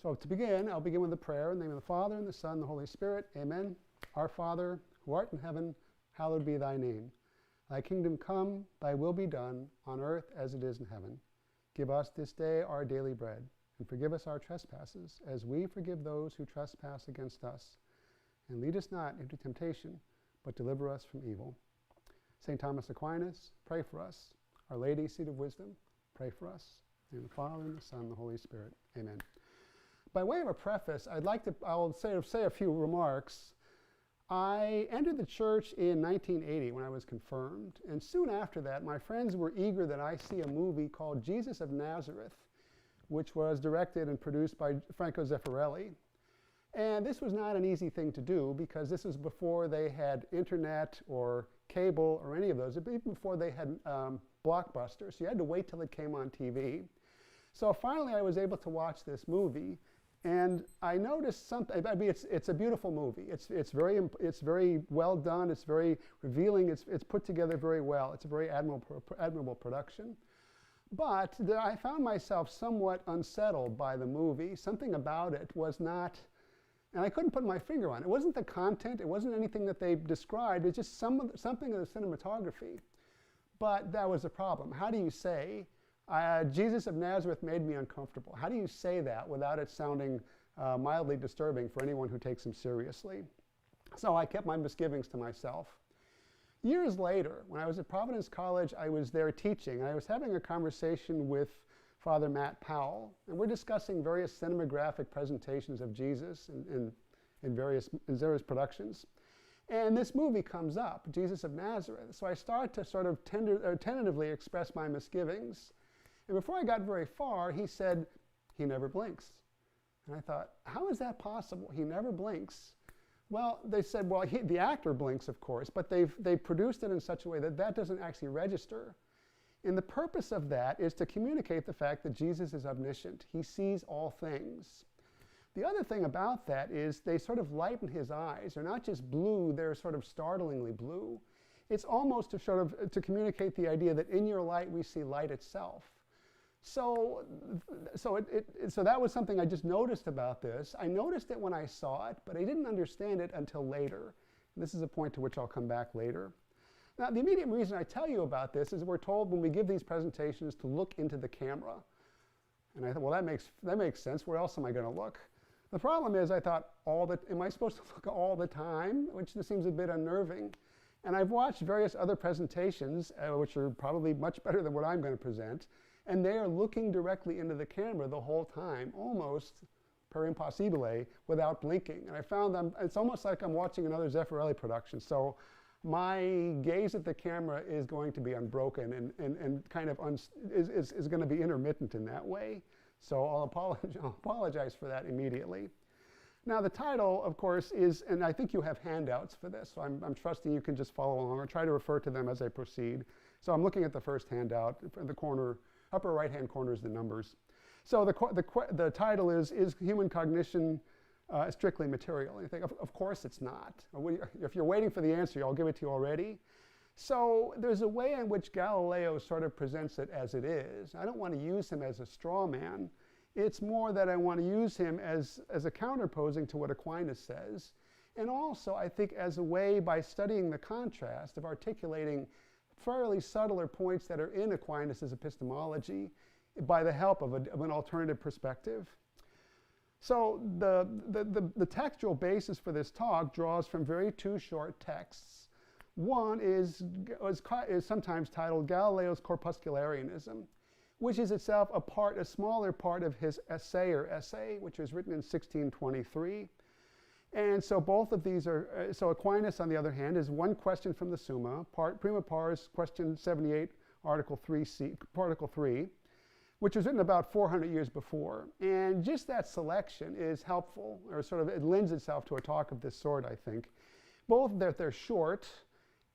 So to begin, I'll begin with a prayer in the name of the Father, and the Son, and the Holy Spirit. Amen. Our Father, who art in heaven, hallowed be thy name. Thy kingdom come, thy will be done, on earth as it is in heaven. Give us this day our daily bread, and forgive us our trespasses, as we forgive those who trespass against us. And lead us not into temptation, but deliver us from evil. St. Thomas Aquinas, pray for us. Our Lady, seat of wisdom, pray for us. In the Father, and the Son, and the Holy Spirit. Amen. By way of a preface, I'll say a few remarks. I entered the church in 1980 when I was confirmed, and soon after that, my friends were eager that I see a movie called Jesus of Nazareth, which was directed and produced by Franco Zeffirelli. And this was not an easy thing to do because this was before they had internet or cable or any of those, even before they had Blockbuster, so you had to wait till it came on TV. So finally I was able to watch this movie, and I noticed something. I mean, it's a beautiful movie. It's very well done. It's very revealing. It's put together very well. It's a very admirable production. But I found myself somewhat unsettled by the movie. Something about it was not, and I couldn't put my finger on it. It wasn't the content. It wasn't anything that they described. It's just something of the cinematography. But that was the problem. How do you say, Jesus of Nazareth made me uncomfortable? How do you say that without it sounding mildly disturbing for anyone who takes him seriously? So I kept my misgivings to myself. Years later, when I was at Providence College, I was there teaching, and I was having a conversation with Father Matt Powell, and we're discussing various cinematographic presentations of Jesus in various productions. And this movie comes up, Jesus of Nazareth. So I start to sort of tentatively express my misgivings. And before I got very far, he said, "He never blinks." And I thought, how is that possible? He never blinks. Well, they said, well, the actor blinks, of course, but they've produced it in such a way that that doesn't actually register. And the purpose of that is to communicate the fact that Jesus is omniscient. He sees all things. The other thing about that is they sort of lighten his eyes. They're not just blue, they're sort of startlingly blue. It's almost to communicate the idea that in your light we see light itself. So that was something I just noticed about this. I noticed it when I saw it, but I didn't understand it until later. And this is a point to which I'll come back later. Now, the immediate reason I tell you about this is we're told when we give these presentations to look into the camera. And I thought, well, that makes sense. Where else am I going to look? The problem is, I thought, am I supposed to look all the time? Which seems a bit unnerving. And I've watched various other presentations, which are probably much better than what I'm going to present, and they are looking directly into the camera the whole time, almost per impossibile, without blinking. And I found it's almost like I'm watching another Zeffirelli production. So my gaze at the camera is going to be unbroken and kind of is going to be intermittent in that way. So I'll apologize for that immediately. Now the title, of course, is, and I think you have handouts for this, so I'm trusting you can just follow along or try to refer to them as I proceed. So I'm looking at the first handout. In the corner, upper right-hand corner is the numbers. So the title is Human Cognition Strictly Material? And you think, of course it's not. If you're waiting for the answer, I'll give it to you already. So there's a way in which Galileo sort of presents it as it is. I don't want to use him as a straw man. It's more that I want to use him as a counterposing to what Aquinas says. And also, I think, as a way, by studying the contrast, of articulating fairly subtler points that are in Aquinas' epistemology by the help of an alternative perspective. So the textual basis for this talk draws from two short texts. One is sometimes titled Galileo's Corpuscularianism, which is itself a smaller part of his Assayer essay, which was written in 1623. And so both of these are, so Aquinas, on the other hand, is one question from the Summa, prima pars, question 78, Article 3, which was written about 400 years before. And just that selection is helpful, or sort of, it lends itself to a talk of this sort, I think. Both that they're short,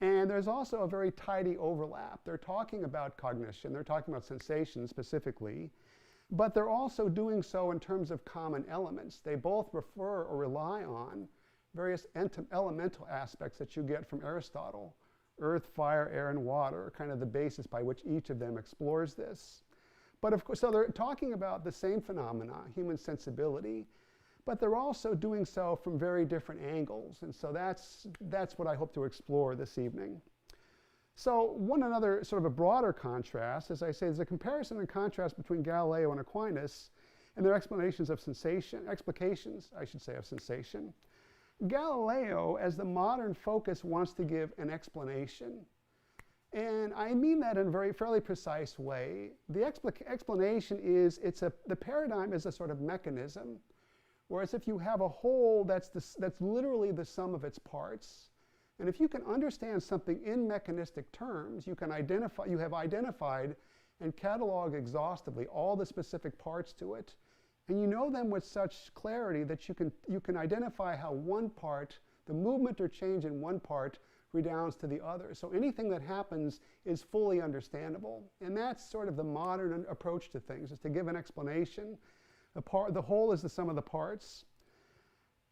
and there's also a very tidy overlap. They're talking about cognition, they're talking about sensation specifically, but they're also doing so in terms of common elements. They both refer or rely on various elemental aspects that you get from Aristotle. Earth, fire, air, and water are kind of the basis by which each of them explores this. But of course, so they're talking about the same phenomena, human sensibility, but they're also doing so from very different angles. And so that's what I hope to explore this evening. So one another sort of a broader contrast, as I say, there's a comparison and contrast between Galileo and Aquinas and their explanations of sensation, explications, I should say, of sensation. Galileo, as the modern focus, wants to give an explanation. And I mean that in a fairly precise way. The explanation is, the paradigm is a sort of mechanism, whereas if you have a whole, that's literally the sum of its parts. And if you can understand something in mechanistic terms, you have identified and cataloged exhaustively all the specific parts to it, and you know them with such clarity that you can identify how one part, the movement or change in one part, redounds to the other. So anything that happens is fully understandable. And that's sort of the modern approach to things, is to give an explanation. The whole is the sum of the parts.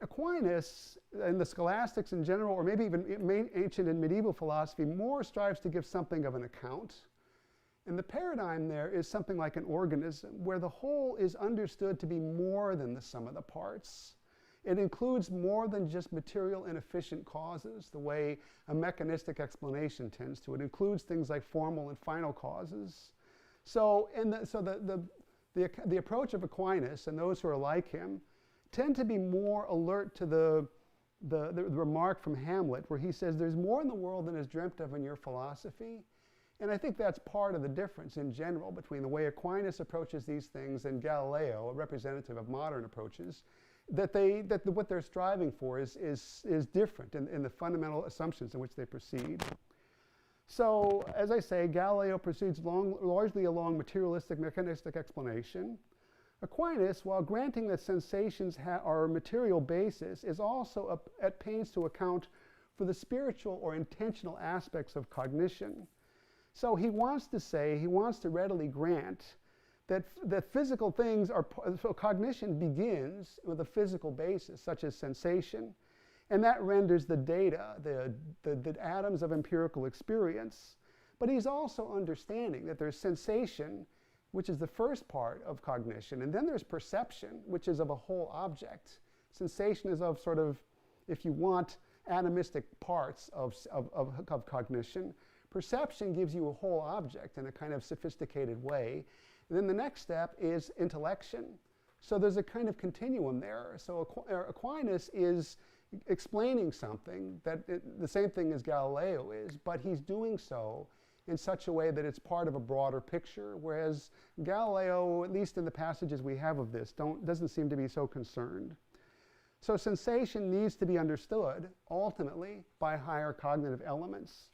Aquinas, and the scholastics in general, or maybe even ancient and medieval philosophy, more strives to give something of an account. And the paradigm there is something like an organism, where the whole is understood to be more than the sum of the parts. It includes more than just material and efficient causes, the way a mechanistic explanation tends to. It includes things like formal and final causes. So, the approach of Aquinas and those who are like him tend to be more alert to the remark from Hamlet, where he says, there's more in the world than is dreamt of in your philosophy. And I think that's part of the difference in general between the way Aquinas approaches these things and Galileo, a representative of modern approaches, that what they're striving for is different in the fundamental assumptions in which they proceed. So, as I say, Galileo proceeds largely along materialistic, mechanistic explanation. Aquinas, while granting that sensations are a material basis, is also at pains to account for the spiritual or intentional aspects of cognition. So he wants to readily grant that physical things so cognition begins with a physical basis, such as sensation, and that renders the data, the atoms of empirical experience. But he's also understanding that there's sensation, which is the first part of cognition, and then there's perception, which is of a whole object. Sensation is of sort of, if you want, atomistic parts of cognition. Perception gives you a whole object in a kind of sophisticated way. And then the next step is intellection. So there's a kind of continuum there. So Aquinas is explaining something the same thing as Galileo is, but he's doing so in such a way that it's part of a broader picture, whereas Galileo, at least in the passages we have of this, doesn't seem to be so concerned. So sensation needs to be understood, ultimately, by higher cognitive elements.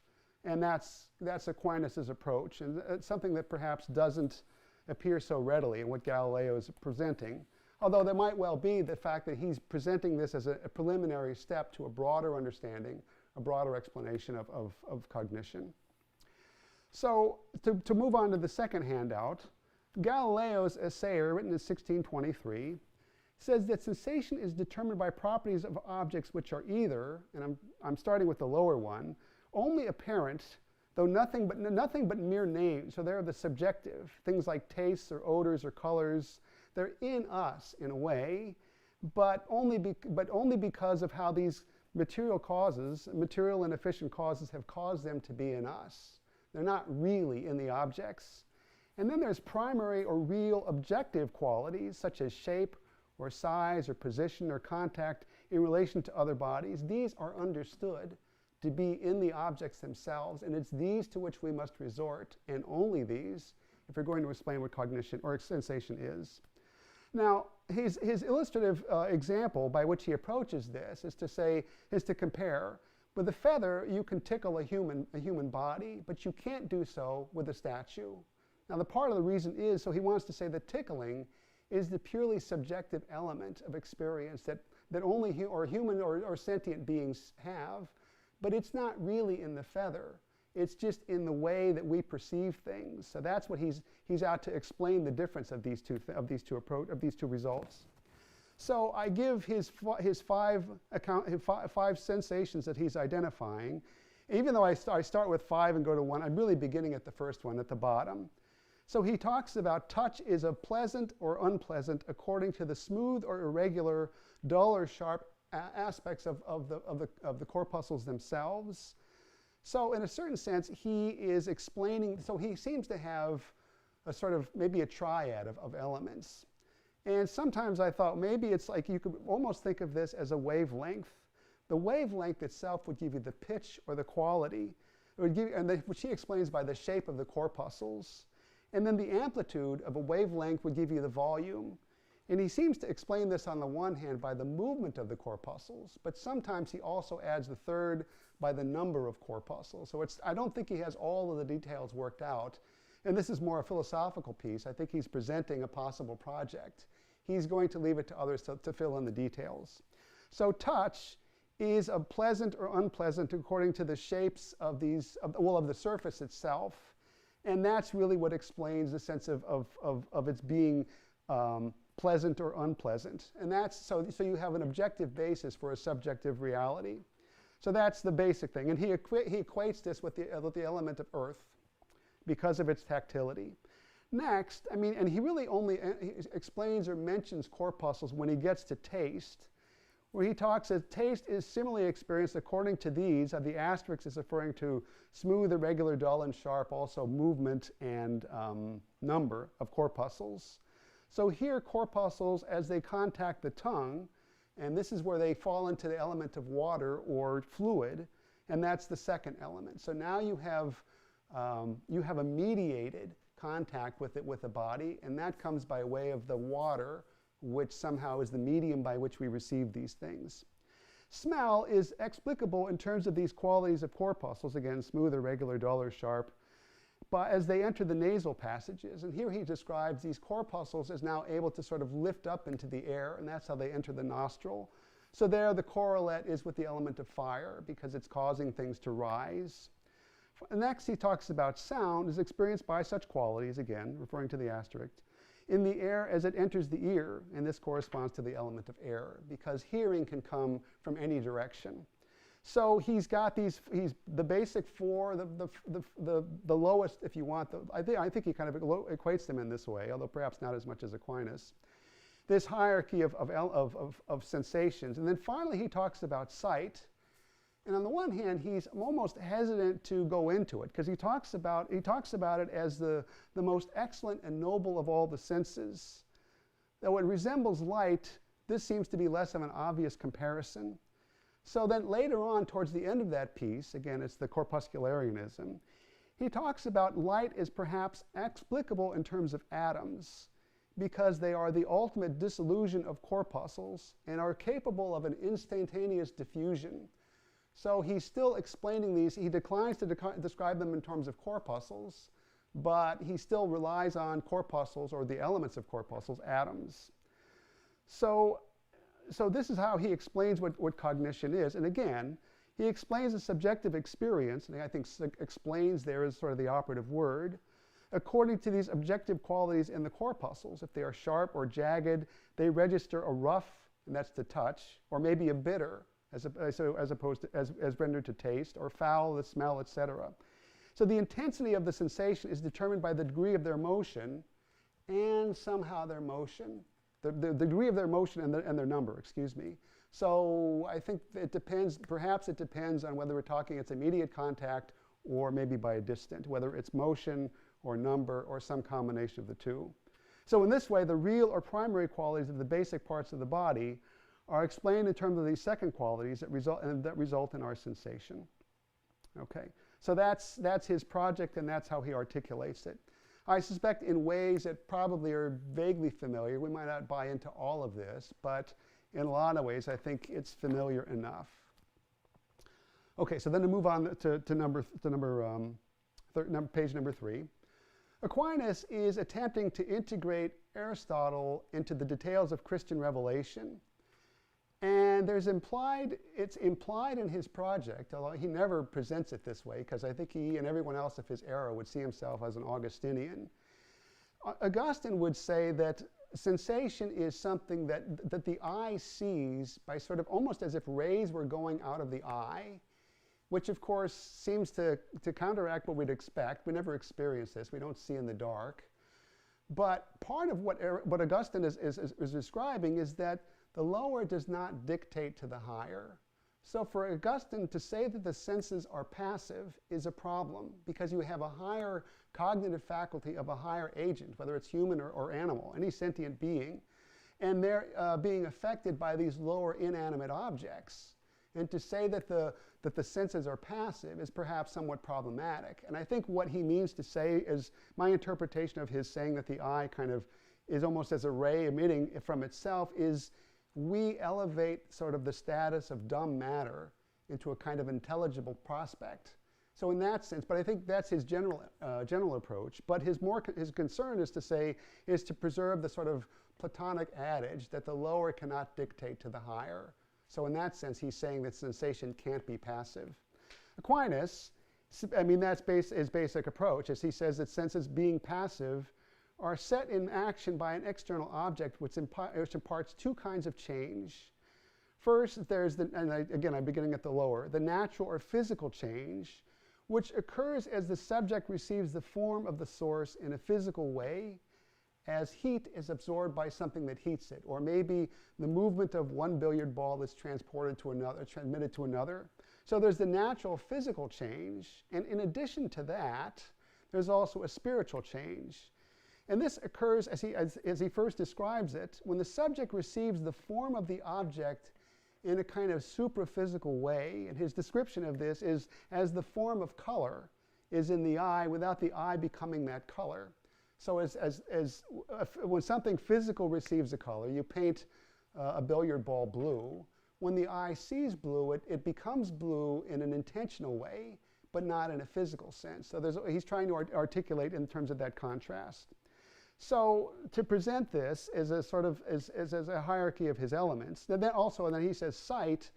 And that's Aquinas' approach, and it's something that perhaps doesn't appear so readily in what Galileo is presenting, although there might well be the fact that he's presenting this as a preliminary step to a broader understanding, a broader explanation of cognition. So to move on to the second handout, Galileo's Assayer, written in 1623, says that sensation is determined by properties of objects which are either, and I'm starting with the lower one, only apparent, though nothing but mere names. So they're the subjective, things like tastes or odors or colors. They're in us in a way, but only because of how these material and efficient causes have caused them to be in us. They're not really in the objects. And then there's primary or real objective qualities, such as shape or size or position or contact in relation to other bodies. These are understood to be in the objects themselves, and it's these to which we must resort, and only these, if we're going to explain what cognition or sensation is. Now, his illustrative example by which he approaches this is to compare. With a feather, you can tickle a human body, but you can't do so with a statue. Now, the part of the reason is, so he wants to say that tickling is the purely subjective element of experience that only human or sentient beings have. But it's not really in the feather. It's just in the way that we perceive things. So that's what he's out to explain the difference of these two results. So I give his five sensations that he's identifying. Even though I start with 5 and go to 1, I'm really beginning at the first one at the bottom. So he talks about touch is a pleasant or unpleasant according to the smooth or irregular, dull or sharp aspects of the corpuscles themselves. So in a certain sense, he is explaining, so he seems to have a sort of maybe a triad of elements. And sometimes I thought maybe it's like you could almost think of this as a wavelength. The wavelength itself would give you the pitch or the quality, it would give, which he explains by the shape of the corpuscles. And then the amplitude of a wavelength would give you the volume. And he seems to explain this on the one hand by the movement of the corpuscles, but sometimes he also adds the third by the number of corpuscles. So I don't think he has all of the details worked out. And this is more a philosophical piece. I think he's presenting a possible project. He's going to leave it to others to fill in the details. So touch is a pleasant or unpleasant according to the shapes of the surface itself. And that's really what explains the sense of its being pleasant or unpleasant. And that's so you have an objective basis for a subjective reality. So that's the basic thing. And he equates this with the element of earth because of its tactility. Next, and he really only explains or mentions corpuscles when he gets to taste, where he talks that taste is similarly experienced according to these. The asterisk is referring to smooth, irregular, dull, and sharp, also movement and number of corpuscles. So here, corpuscles, as they contact the tongue, and this is where they fall into the element of water or fluid, and that's the second element. So now you have a mediated contact with the body, and that comes by way of the water, which somehow is the medium by which we receive these things. Smell is explicable in terms of these qualities of corpuscles, again, smooth, irregular, dull, or sharp, but as they enter the nasal passages. And here he describes these corpuscles as now able to sort of lift up into the air, and that's how they enter the nostril. So there the correlate is with the element of fire, because it's causing things to rise. Next, he talks about sound is experienced by such qualities, again, referring to the asterisk, in the air as it enters the ear, and this corresponds to the element of air, because hearing can come from any direction. So he's got the basic four, the lowest, if you want. I think he kind of equates them in this way, although perhaps not as much as Aquinas. This hierarchy of sensations. And then finally he talks about sight. And on the one hand, he's almost hesitant to go into it, because he talks about it as the most excellent and noble of all the senses. Though it resembles light, this seems to be less of an obvious comparison. So then later on, towards the end of that piece, again, it's the Copuscularianism, he talks about light as perhaps explicable in terms of atoms, because they are the ultimate dissolution of corpuscles and are capable of an instantaneous diffusion. So he's still explaining these. He declines to describe them in terms of corpuscles, but he still relies on corpuscles, or the elements of corpuscles, atoms. So this is how he explains what cognition is. And again, he explains a subjective experience, and I think explains there is sort of the operative word, according to these objective qualities in the corpuscles. If they are sharp or jagged, they register a rough, and that's to touch, or maybe a bitter, as opposed to as rendered to taste, or foul, the smell, etc. So the intensity of the sensation is determined by the degree of their motion, and somehow their motion, the degree of their motion and their number, excuse me. So I think it depends, perhaps it depends on whether we're talking it's immediate contact or maybe by a distant, whether it's motion or number or some combination of the two. So in this way, the real or primary qualities of the basic parts of the body are explained in terms of these second qualities that result in our sensation. Okay, so that's his project, and that's how he articulates it. I suspect in ways that probably are vaguely familiar. We might not buy into all of this, but in a lot of ways, I think it's familiar enough. Okay, so then to move on to page number 3. Aquinas is attempting to integrate Aristotle into the details of Christian revelation. And it's implied in his project, although he never presents it this way, because I think he and everyone else of his era would see himself as an Augustinian. Augustine would say that sensation is something that the eye sees by sort of almost as if rays were going out of the eye, which of course seems to counteract what we'd expect. We never experience this. We don't see in the dark. But part of what Augustine is describing is that the lower does not dictate to the higher. So for Augustine to say that the senses are passive is a problem, because you have a higher cognitive faculty of a higher agent, whether it's human or animal, any sentient being, and they're being affected by these lower inanimate objects. And to say that the senses are passive is perhaps somewhat problematic. And I think what he means to say is, my interpretation of his saying that the eye kind of is almost as a ray emitting from itself, is we elevate sort of the status of dumb matter into a kind of intelligible prospect. So in that sense, but I think that's his general approach. But his concern is to preserve the sort of Platonic adage that the lower cannot dictate to the higher. So in that sense, he's saying that sensation can't be passive. Aquinas, I mean, that's his basic approach, as he says that senses being passive are set in action by an external object which imparts two kinds of change. First, there's I'm beginning at the lower, the natural or physical change, which occurs as the subject receives the form of the source in a physical way, as heat is absorbed by something that heats it, or maybe the movement of one billiard ball is transmitted to another. So there's the natural physical change, and in addition to that, there's also a spiritual change. And this occurs, as he first describes it, when the subject receives the form of the object in a kind of supraphysical way. And his description of this is as the form of color is in the eye without the eye becoming that color. So when something physical receives a color, you paint a billiard ball blue. When the eye sees blue, it becomes blue in an intentional way, but not in a physical sense. So he's trying to articulate in terms of that contrast. So to present this as a sort of as a hierarchy of his elements, then he says sight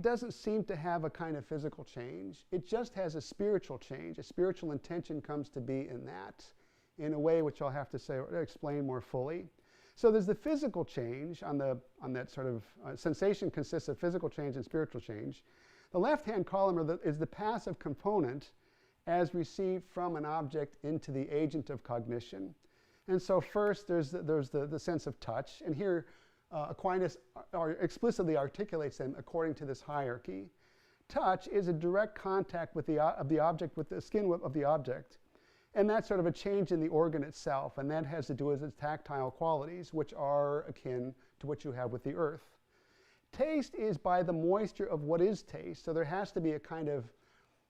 doesn't seem to have a kind of physical change. It just has a spiritual change. A spiritual intention comes to be in that, in a way which I'll have to explain more fully. So there's the physical change on that sort of sensation consists of physical change and spiritual change. The left-hand column is the passive component as received from an object into the agent of cognition. And so first there's the sense of touch, and here Aquinas explicitly articulates them according to this hierarchy. Touch is a direct contact with the object, with the skin of the object, and that's sort of a change in the organ itself, and that has to do with its tactile qualities, which are akin to what you have with the earth. Taste is by the moisture of what is taste, so there has to be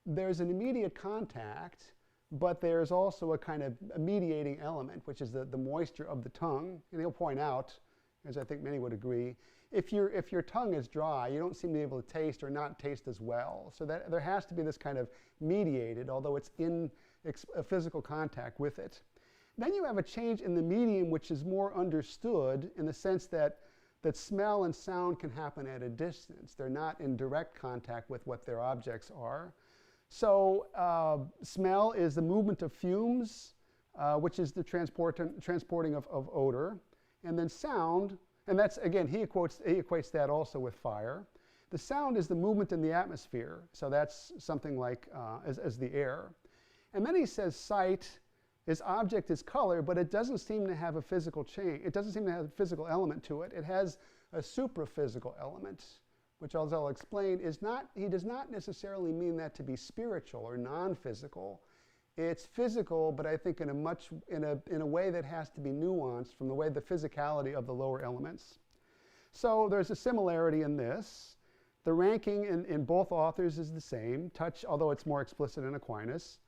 there's an immediate contact, but there's also a kind of a mediating element, which is the moisture of the tongue. And he'll point out, as I think many would agree, if your tongue is dry, you don't seem to be able to taste or not taste as well. So that there has to be this kind of mediated, although it's in a physical contact with it. Then you have a change in the medium, which is more understood in the sense that smell and sound can happen at a distance. They're not in direct contact with what their objects are. So smell is the movement of fumes, which is the transporting of odor. And then sound, and that's, again, he equates that also with fire. The sound is the movement in the atmosphere, so that's something like as the air. And then he says sight is object is color, but it doesn't seem to have a physical change. It doesn't seem to have a physical element to it. It has a supraphysical element, which as I'll explain, he does not necessarily mean that to be spiritual or non-physical. It's physical, but I think in a way that has to be nuanced from the physicality of the lower elements. So there's a similarity in this. The ranking in both authors is the same, touch, although it's more explicit in Aquinas.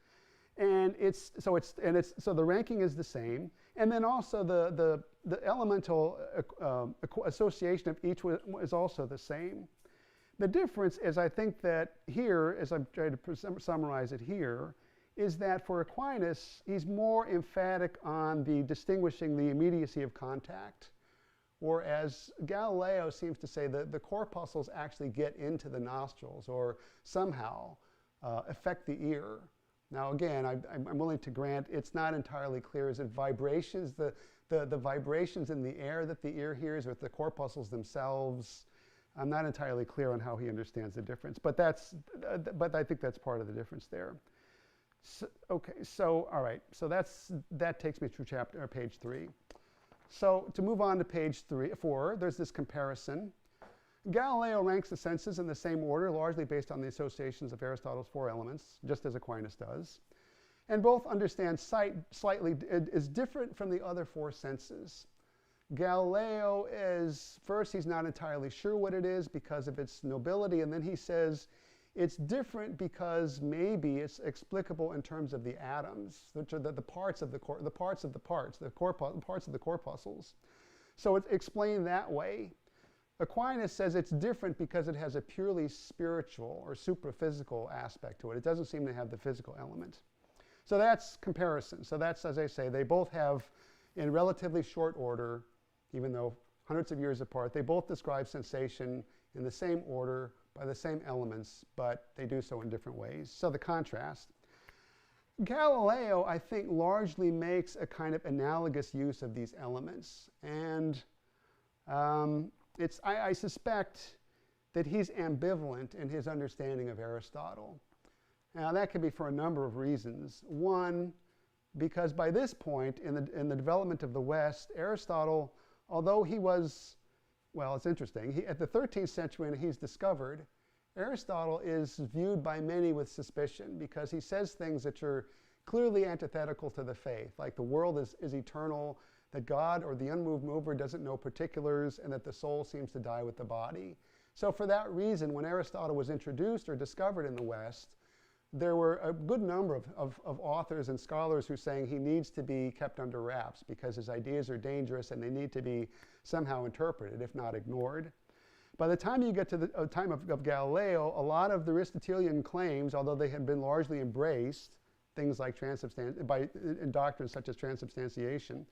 And so the ranking is the same, and then also the elemental association of each is also the same. The difference is, I think that here, as I'm trying to summarize it here, is that for Aquinas, he's more emphatic on the distinguishing the immediacy of contact, whereas Galileo seems to say that the corpuscles actually get into the nostrils or somehow affect the ear. Now again, I'm willing to grant it's not entirely clear. Is it vibrations, the vibrations in the air that the ear hears, or the corpuscles themselves? I'm not entirely clear on how he understands the difference, but I think that's part of the difference there. All right, so that takes me through page 3. So to move on to page 4, there's this comparison. Galileo ranks the senses in the same order, largely based on the associations of Aristotle's 4 elements, just as Aquinas does. And both understand sight slightly is different from the other 4 senses. Galileo is, first, he's not entirely sure what it is because of its nobility, and then he says it's different because maybe it's explicable in terms of the atoms, which are the parts of the parts of the corpuscles. So it's explained that way. Aquinas says it's different because it has a purely spiritual or supraphysical aspect to it. It doesn't seem to have the physical element. So that's comparison. So that's, as I say, they both have, in relatively short order, even though hundreds of years apart, they both describe sensation in the same order by the same elements, but they do so in different ways. So the contrast. Galileo, I think, largely makes a kind of analogous use of these elements. And I suspect that he's ambivalent in his understanding of Aristotle. Now, that could be for a number of reasons. One, because by this point in the development of the West, Aristotle, although he was, well, it's interesting, at the 13th century when he's discovered, Aristotle is viewed by many with suspicion because he says things that are clearly antithetical to the faith, like the world is eternal, that God or the unmoved mover doesn't know particulars, and that the soul seems to die with the body. So for that reason, when Aristotle was introduced or discovered in the West, there were a good number of authors and scholars who were saying he needs to be kept under wraps because his ideas are dangerous and they need to be somehow interpreted, if not ignored. By the time you get to the time of Galileo, a lot of the Aristotelian claims, although they had been largely embraced, things like in doctrines such as transubstantiation,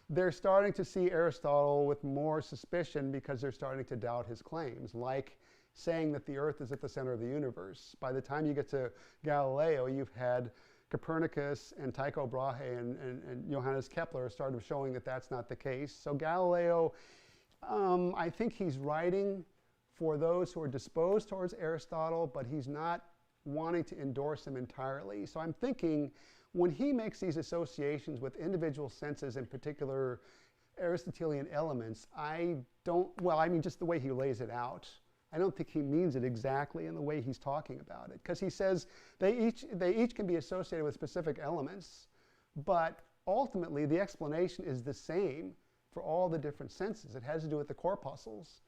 they're starting to see Aristotle with more suspicion because they're starting to doubt his claims, like saying that the earth is at the center of the universe. By the time you get to Galileo, you've had Copernicus and Tycho Brahe and Johannes Kepler started showing that that's not the case. So Galileo, I think he's writing for those who are disposed towards Aristotle, but he's not wanting to endorse him entirely. So I'm thinking when he makes these associations with individual senses, in particular Aristotelian elements, just the way he lays it out, I don't think he means it exactly in the way he's talking about it, because he says they each can be associated with specific elements, but ultimately the explanation is the same for all the different senses. It has to do with the corpuscles.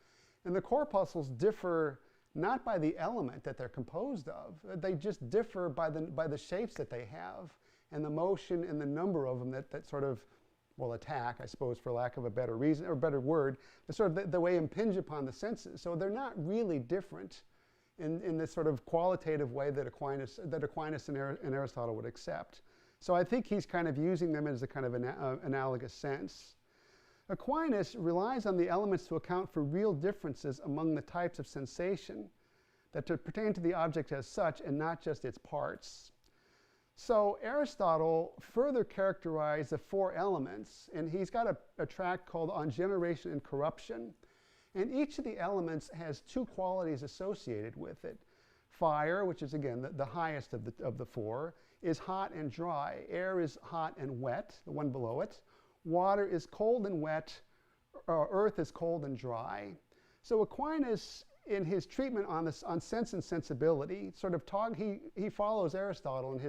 And the corpuscles differ not by the element that they're composed of. They just differ by the shapes that they have and the motion and the number of them that sort of, well, attack, I suppose, for lack of a better reason or better word, sort of the way impinge upon the senses. So they're not really different in this sort of qualitative way that Aquinas and Aristotle would accept. So I think he's kind of using them as a kind of analogous sense. Aquinas relies on the elements to account for real differences among the types of sensation that pertain to the object as such and not just its parts. So Aristotle further characterized the 4 elements, and he's got a tract called On Generation and Corruption. And each of the elements has 2 qualities associated with it. Fire, which is again the highest of the 4, is hot and dry. Air is hot and wet, the one below it. Water is cold and wet, earth is cold and dry. So Aquinas, in his treatment on sense and sensibility, sort of he follows Aristotle in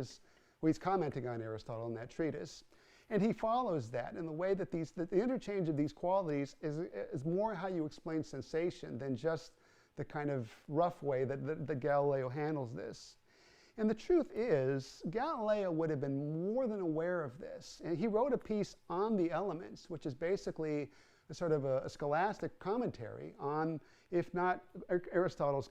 he's commenting on Aristotle in that treatise, and he follows that in the way that the interchange of these qualities is more how you explain sensation than just the kind of rough way that Galileo handles this. And the truth is, Galileo would have been more than aware of this. And he wrote a piece on the elements, which is basically a sort of a scholastic commentary on, if not Aristotle's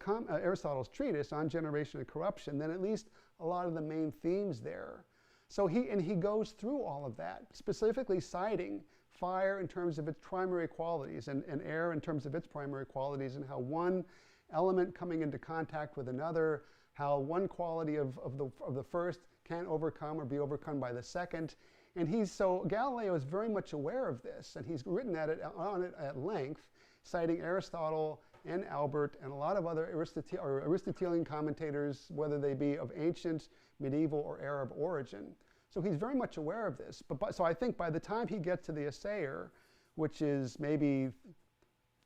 treatise on generation and corruption, then at least a lot of the main themes there. So he goes through all of that, specifically citing fire in terms of its primary qualities and air in terms of its primary qualities, and how one element coming into contact with another, how one quality of the first can't overcome or be overcome by the second. And so Galileo is very much aware of this, and he's written on it at length, citing Aristotle and Albert and a lot of other Aristotelian commentators, whether they be of ancient, medieval, or Arab origin. So he's very much aware of this. So I think by the time he gets to the Assayer, which is maybe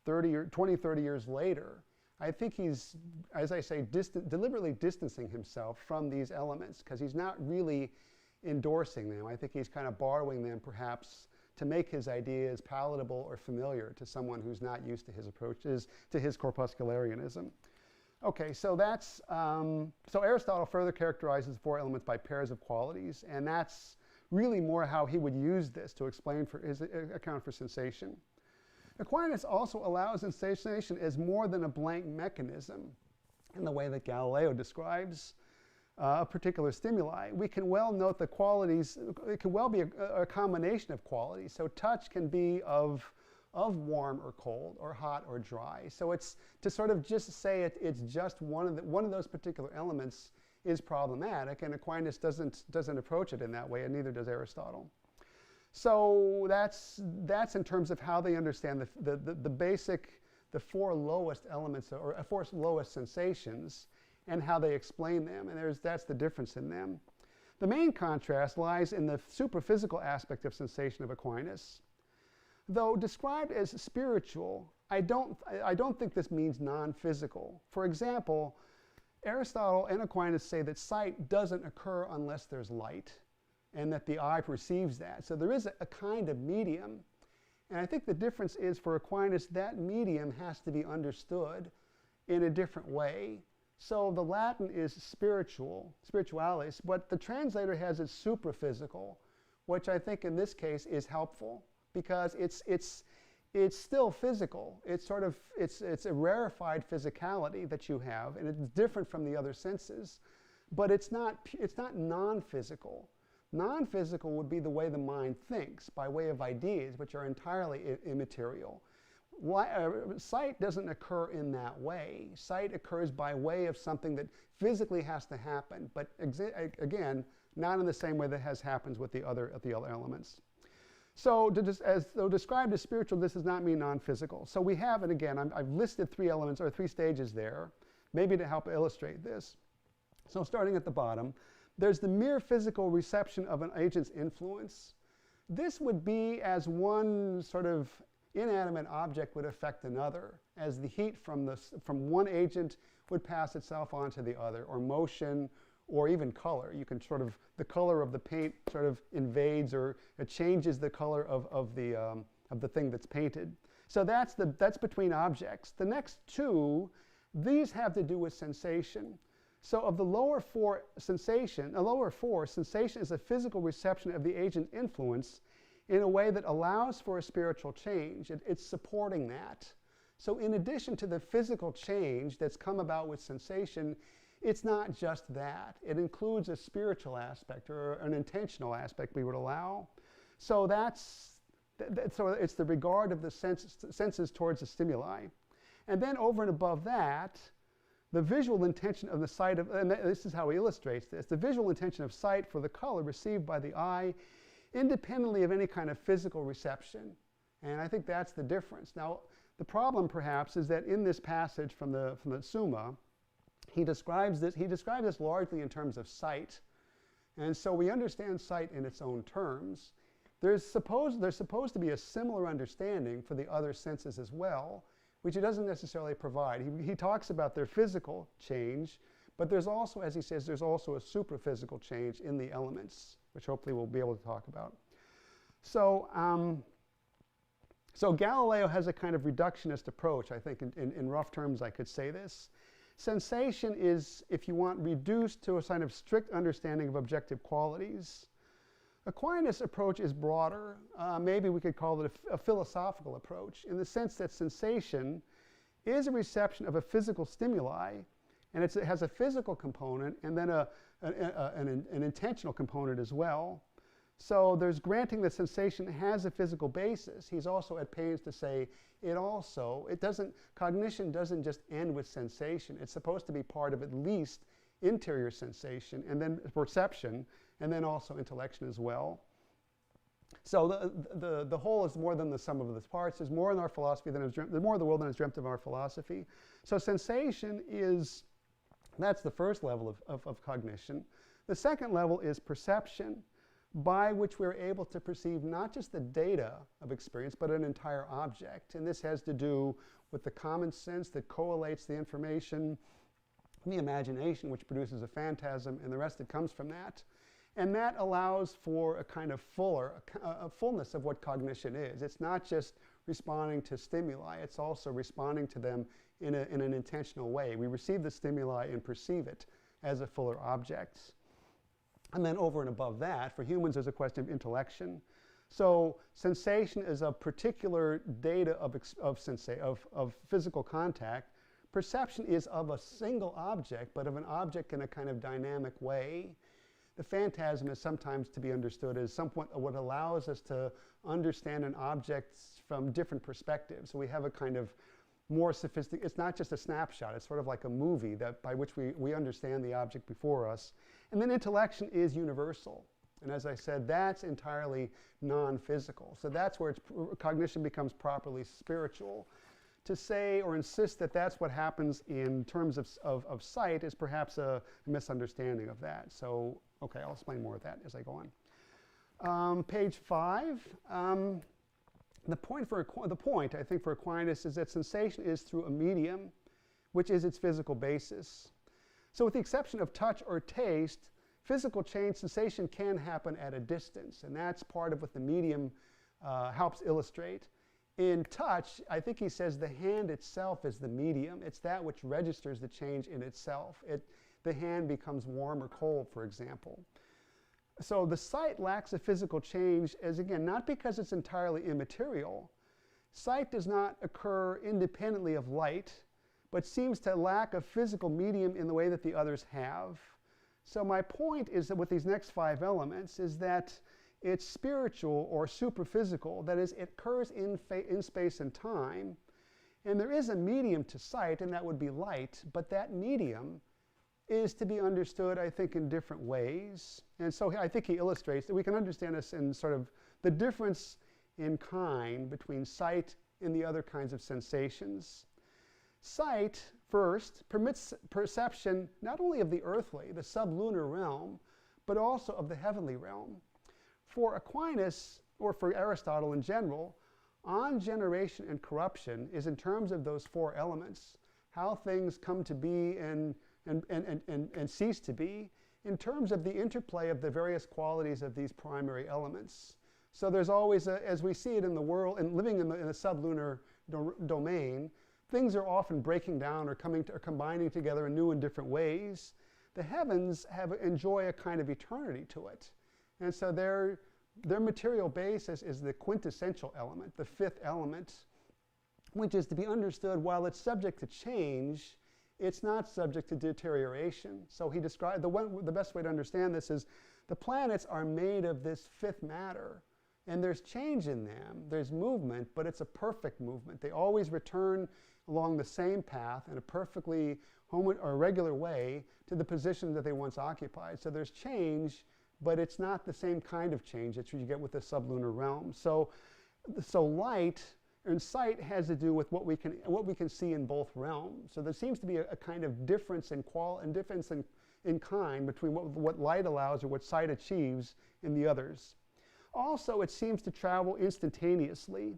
20, 30 years later, I think he's, as I say, deliberately distancing himself from these elements because he's not really endorsing them. I think he's kind of borrowing them perhaps to make his ideas palatable or familiar to someone who's not used to his approaches, to his corpuscularianism. Okay, so that's, so Aristotle further characterizes the four elements by pairs of qualities, and that's really more how he would use this to explain for his account for sensation. Aquinas also allows sensation as more than a blank mechanism in the way that Galileo describes a particular stimuli. We can well note the qualities, it can well be a combination of qualities. So touch can be of warm or cold, or hot or dry. So it's to sort of just say it's just one of those particular elements is problematic, and Aquinas doesn't approach it in that way, and neither does Aristotle. So that's in terms of how they understand the basic, the four lowest elements, or four lowest sensations, and how they explain them, and that's the difference in them. The main contrast lies in the superphysical aspect of sensation of Aquinas. Though described as spiritual, I don't think this means non-physical. For example, Aristotle and Aquinas say that sight doesn't occur unless there's light, and that the eye perceives that. So there is a kind of medium, and I think the difference is for Aquinas that medium has to be understood in a different way. So the Latin is spiritualis, but the translator has it supraphysical, which I think in this case is helpful because it's still physical. It's sort of it's a rarefied physicality that you have, and it's different from the other senses, but it's not non-physical. Non-physical would be the way the mind thinks by way of ideas, which are entirely immaterial. Sight doesn't occur in that way. Sight occurs by way of something that physically has to happen, but again, not in the same way that happens with the other elements. So, though described as spiritual, this does not mean non-physical. So we have, and again, I've listed three elements or three stages there, maybe to help illustrate this. So starting at the bottom, there's the mere physical reception of an agent's influence. This would be as one sort of inanimate object would affect another, as the heat from one agent would pass itself onto the other, or motion, or even color. You can sort of, the color of the paint sort of invades or it changes the color of the thing that's painted. So that's between objects. The next two, these have to do with sensation. So of the lower four, sensation is a physical reception of the agent's influence in a way that allows for a spiritual change. It's supporting that. So in addition to the physical change that's come about with sensation, it's not just that. It includes a spiritual aspect or an intentional aspect we would allow. So so it's the regard of the senses towards the stimuli. And then over and above that, the visual intention of the sight of, and this is how he illustrates this, the visual intention of sight for the color received by the eye independently of any kind of physical reception. And I think that's the difference. Now, the problem perhaps is that in this passage from the Summa, he describes this largely in terms of sight. And so we understand sight in its own terms. There's supposed to be a similar understanding for the other senses as well, which he doesn't necessarily provide. He talks about their physical change, but there's also, as he says, there's also a supraphysical change in the elements, which hopefully we'll be able to talk about. So, so Galileo has a kind of reductionist approach, I think, in rough terms I could say this. Sensation is, if you want, reduced to a kind of strict understanding of objective qualities. Aquinas' approach is broader. Maybe we could call it a philosophical approach, in the sense that sensation is a reception of a physical stimuli, and it has a physical component and then an intentional component as well. So there's granting that sensation has a physical basis. He's also at pains to say cognition doesn't just end with sensation. It's supposed to be part of at least interior sensation and then perception, and then also intellection as well. So the whole is more than the sum of its parts. There's more in our philosophy than is dreamt. There's more of the world than is dreamt of our philosophy. So sensation is, that's the first level of cognition. The second level is perception, by which we're able to perceive not just the data of experience, but an entire object. And this has to do with the common sense that correlates the information, the imagination, which produces a phantasm, and the rest that comes from that. And that allows for a kind of a fullness of what cognition is. It's not just responding to stimuli, it's also responding to them in an intentional way. We receive the stimuli and perceive it as a fuller object. And then over and above that, for humans, there's a question of intellection. So sensation is a particular data of physical contact. Perception is of a single object, but of an object in a kind of dynamic way. The phantasm is sometimes to be understood as somewhat what allows us to understand an object from different perspectives. So we have a kind of more sophisticated, it's not just a snapshot, it's sort of like a movie that by which we understand the object before us. And then intellection is universal. And as I said, that's entirely non-physical. So that's where cognition becomes properly spiritual. To say or insist that that's what happens in terms of sight is perhaps a misunderstanding of that. So, okay, I'll explain more of that as I go on. Page 5. The point, I think, for Aquinas is that sensation is through a medium, which is its physical basis. So with the exception of touch or taste, physical change, sensation can happen at a distance, and that's part of what the medium helps illustrate. In touch, I think he says the hand itself is the medium. It's that which registers the change in itself. The hand becomes warm or cold, for example. So the sight lacks a physical change as, again, not because it's entirely immaterial. Sight does not occur independently of light, but seems to lack a physical medium in the way that the others have. So my point is that with these next 5 elements is that it's spiritual or superphysical. That is, it occurs in space and time. And there is a medium to sight, and that would be light, but that medium is to be understood, I think, in different ways. And so I think he illustrates that we can understand this in sort of the difference in kind between sight and the other kinds of sensations. Sight, first, permits perception not only of the earthly, the sublunar realm, but also of the heavenly realm. For Aquinas, or for Aristotle in general, on generation and corruption is in terms of those 4 elements, how things come to be and cease to be, in terms of the interplay of the various qualities of these primary elements. So there's always, as we see it in the world, and living in a sublunar domain, things are often breaking down or combining together in new and different ways. The heavens enjoy a kind of eternity to it. And so their material basis is the quintessential element, the 5th element, which is to be understood while it's subject to change, it's not subject to deterioration. So he described, the best way to understand this is the planets are made of this 5th matter, and there's change in them, there's movement, but it's a perfect movement. They always return along the same path in a perfectly or regular way to the position that they once occupied. So there's change, but it's not the same kind of change that you get with the sublunar realm. So light and sight has to do with what we can see in both realms. So there seems to be a kind of difference in difference in kind between what light allows or what sight achieves in the others. Also, it seems to travel instantaneously.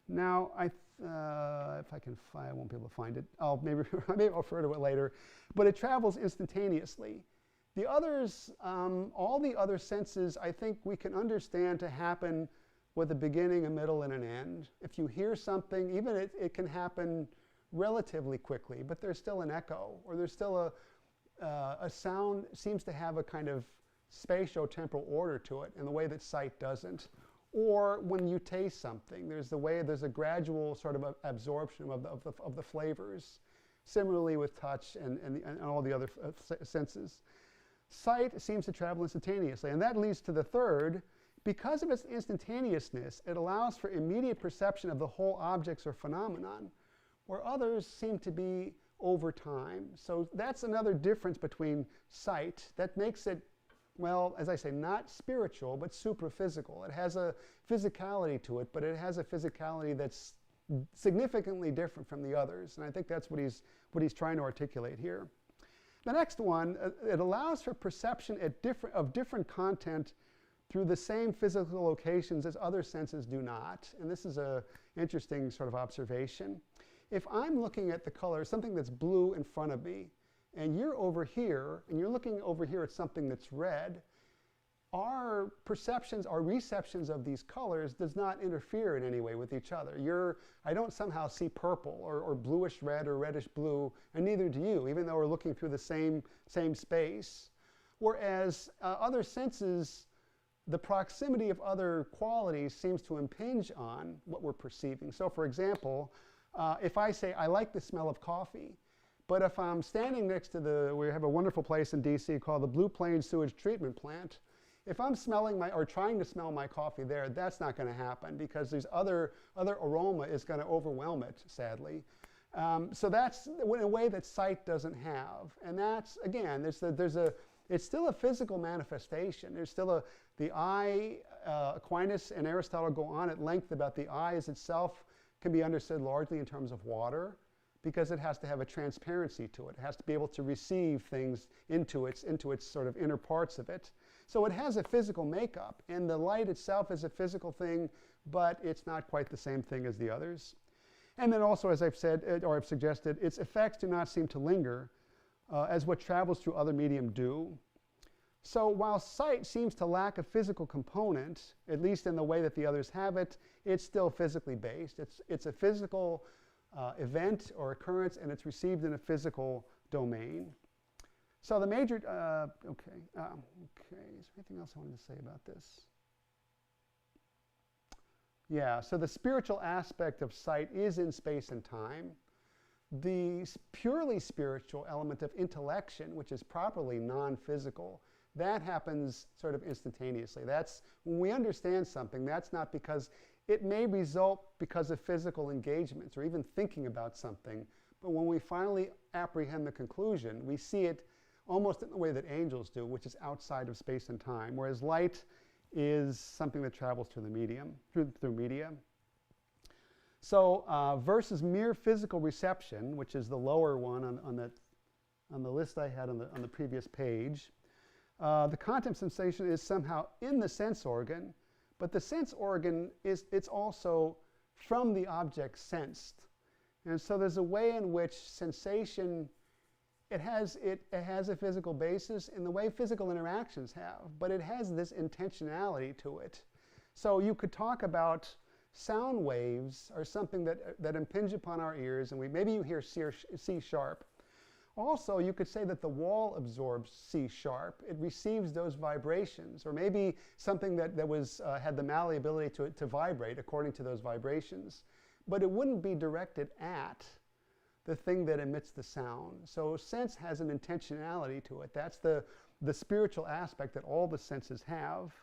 Now, if I can find, I won't be able to find it. Maybe I'll refer to it later. But it travels instantaneously. The others, all the other senses, I think we can understand to happen with a beginning, a middle, and an end. If you hear something, even it can happen relatively quickly, but there's still an echo, or there's still a sound seems to have a kind of spatio-temporal order to it in the way that sight doesn't. Or when you taste something, there's a gradual sort of absorption of the flavors. Similarly with touch and all the other senses. Sight seems to travel instantaneously, and that leads to the third. Because of its instantaneousness, it allows for immediate perception of the whole objects or phenomenon, where others seem to be over time. So that's another difference between sight that makes it well, as I say, not spiritual, but supraphysical. It has a physicality to it, but it has a physicality that's significantly different from the others. And I think that's what he's trying to articulate here. The next one, it allows for perception of different content through the same physical locations as other senses do not. And this is an interesting sort of observation. If I'm looking at the color, something that's blue in front of me, and you're over here, and you're looking over here at something that's red, our perceptions, our receptions of these colors does not interfere in any way with each other. I don't somehow see purple or bluish red or reddish blue, and neither do you, even though we're looking through the same space. Whereas other senses, the proximity of other qualities seems to impinge on what we're perceiving. So for example, if I say, I like the smell of coffee, but if I'm standing next to we have a wonderful place in DC called the Blue Plains Sewage Treatment Plant. If I'm smelling or trying to smell my coffee there, that's not going to happen because there's other aroma is going to overwhelm it, sadly. So that's in a way that sight doesn't have. And that's, again, it's still a physical manifestation. There's still the eye, Aquinas and Aristotle go on at length about the eye as itself can be understood largely in terms of water, because it has to have a transparency to it. It has to be able to receive things into its sort of inner parts of it. So it has a physical makeup, and the light itself is a physical thing, but it's not quite the same thing as the others. And then also, as I've said, or I've suggested, its effects do not seem to linger as what travels through other medium do. So while sight seems to lack a physical component, at least in the way that the others have it, it's still physically based. It's a physical event or occurrence, and it's received in a physical domain. So the major, is there anything else I wanted to say about this? Yeah, so the spiritual aspect of sight is in space and time. The purely spiritual element of intellection, which is properly non-physical, that happens sort of instantaneously. That's when we understand something, that's not because it may result because of physical engagements or even thinking about something, but when we finally apprehend the conclusion, we see it almost in the way that angels do, which is outside of space and time, whereas light is something that travels through the medium, through media. So versus mere physical reception, which is the lower one on the list I had on the previous page, the content sensation is somehow in the sense organ, but the sense organ it's also from the object sensed. And so there's a way in which sensation, it has a physical basis in the way physical interactions have, but it has this intentionality to it. So you could talk about sound waves or something that impinge upon our ears, and maybe you hear C sharp. Also, you could say that the wall absorbs C sharp. It receives those vibrations, or maybe something that had the malleability to vibrate according to those vibrations. But it wouldn't be directed at the thing that emits the sound. So sense has an intentionality to it. That's the spiritual aspect that all the senses have.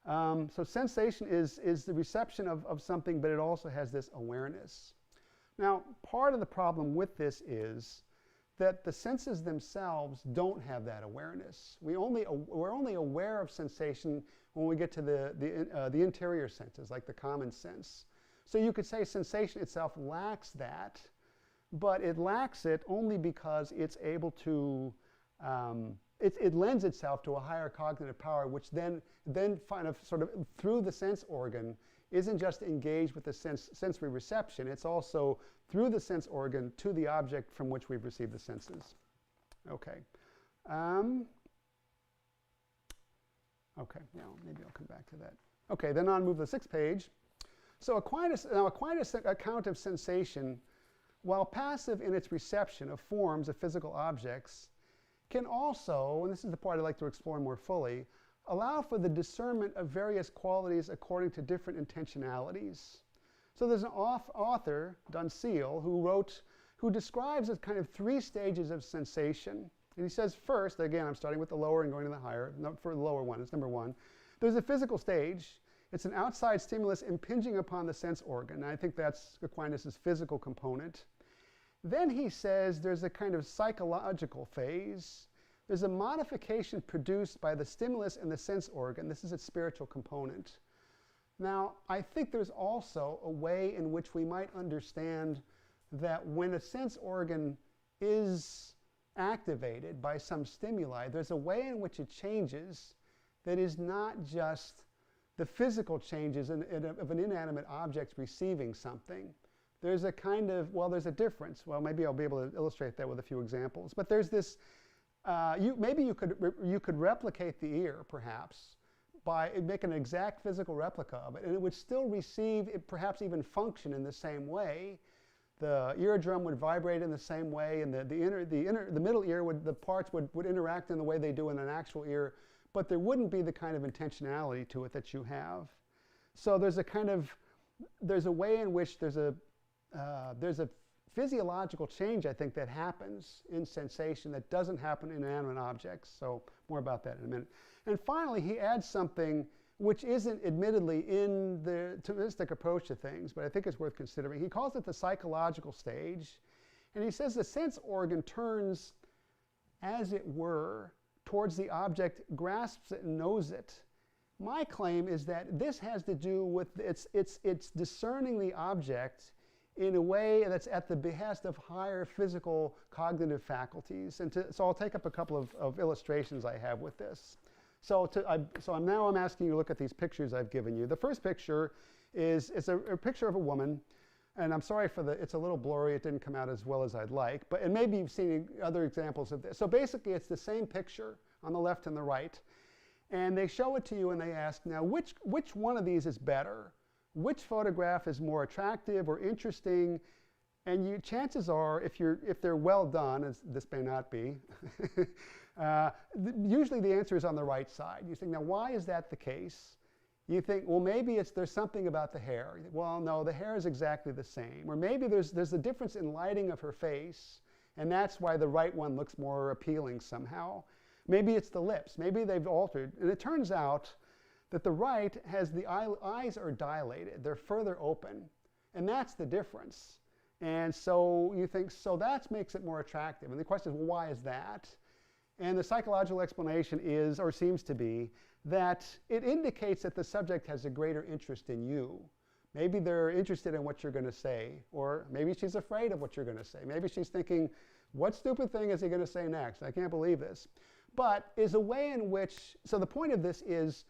So sensation is the reception of something, but it also has this awareness. Now, part of the problem with this is that the senses themselves don't have that awareness. We're only aware of sensation when we get to the interior senses, like the common sense. So you could say sensation itself lacks that, but it lacks it only because it's able to, it lends itself to a higher cognitive power, which then kind of sort of through the sense organ isn't just engaged with the sensory reception, it's also through the sense organ to the object from which we've received the senses. Okay. Okay, now maybe I'll come back to that. Okay, then I'll move to the 6th page. So Aquinas' account of sensation, while passive in its reception of forms of physical objects, can also, and this is the part I'd like to explore more fully, allow for the discernment of various qualities according to different intentionalities. So there's an author, Dunseal, who describes as kind of 3 stages of sensation. And he says first, again, I'm starting with the lower and going to the higher. For the lower one, it's number 1. There's a physical stage. It's an outside stimulus impinging upon the sense organ. And I think that's Aquinas' physical component. Then he says there's a kind of psychological phase. there's a modification produced by the stimulus and the sense organ. This is its spiritual component. Now, I think there's also a way in which we might understand that when a sense organ is activated by some stimuli, there's a way in which it changes that is not just the physical changes of an inanimate object receiving something. There's a kind of, well, there's a difference. Well, maybe I'll be able to illustrate that with a few examples. But there's this, maybe you could replicate the ear, perhaps, by making an exact physical replica of it, and it would still receive, perhaps even function in the same way. The eardrum would vibrate in the same way, and the middle ear the parts would interact in the way they do in an actual ear, but there wouldn't be the kind of intentionality to it that you have. So there's a way in which there's a physiological change, I think, that happens in sensation that doesn't happen in inanimate objects. So more about that in a minute. And finally, he adds something which isn't admittedly in the Thomistic approach to things, but I think it's worth considering. He calls it the psychological stage, and he says the sense organ turns, as it were, towards the object, grasps it, and knows it. My claim is that this has to do with it's discerning the object in a way that's at the behest of higher physical cognitive faculties. And so I'll take up a couple of illustrations I have with this. So I'm asking you to look at these pictures I've given you. The first picture is a picture of a woman, and I'm sorry for it's a little blurry, it didn't come out as well as I'd like, and maybe you've seen other examples of this. So basically it's the same picture on the left and the right, and they show it to you and they ask, now which one of these is better? Which photograph is more attractive or interesting? And chances are, if they're well done, as this may not be, usually the answer is on the right side. You think, now why is that the case? You think, well, maybe there's something about the hair. You think, well, no, the hair is exactly the same. Or maybe there's a difference in lighting of her face, and that's why the right one looks more appealing somehow. Maybe it's the lips. Maybe they've altered. And it turns out that the right has the eyes are dilated. They're further open. And that's the difference. And so you think, so that makes it more attractive. And the question is, well, why is that? And the psychological explanation is, or seems to be, that it indicates that the subject has a greater interest in you. Maybe they're interested in what you're going to say, or maybe she's afraid of what you're going to say. Maybe she's thinking, what stupid thing is he going to say next? I can't believe this. But is a way in which, so the point of this is,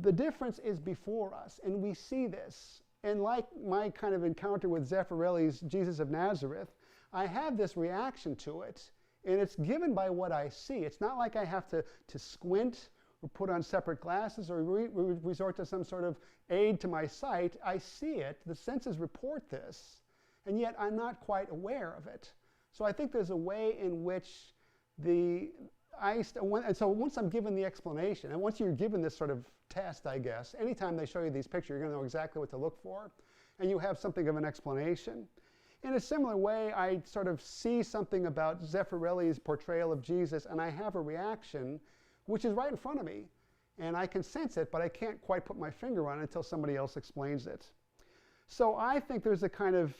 the difference is before us, and we see this. And like my kind of encounter with Zeffirelli's Jesus of Nazareth, I have this reaction to it, and it's given by what I see. It's not like I have to squint or put on separate glasses or resort to some sort of aid to my sight. I see it, the senses report this, and yet I'm not quite aware of it. So I think there's a way in which and so once I'm given the explanation, and once you're given this sort of test, I guess, anytime they show you these pictures, you're going to know exactly what to look for, and you have something of an explanation. In a similar way, I sort of see something about Zeffirelli's portrayal of Jesus, and I have a reaction, which is right in front of me, and I can sense it, but I can't quite put my finger on it until somebody else explains it. So I think there's a kind of,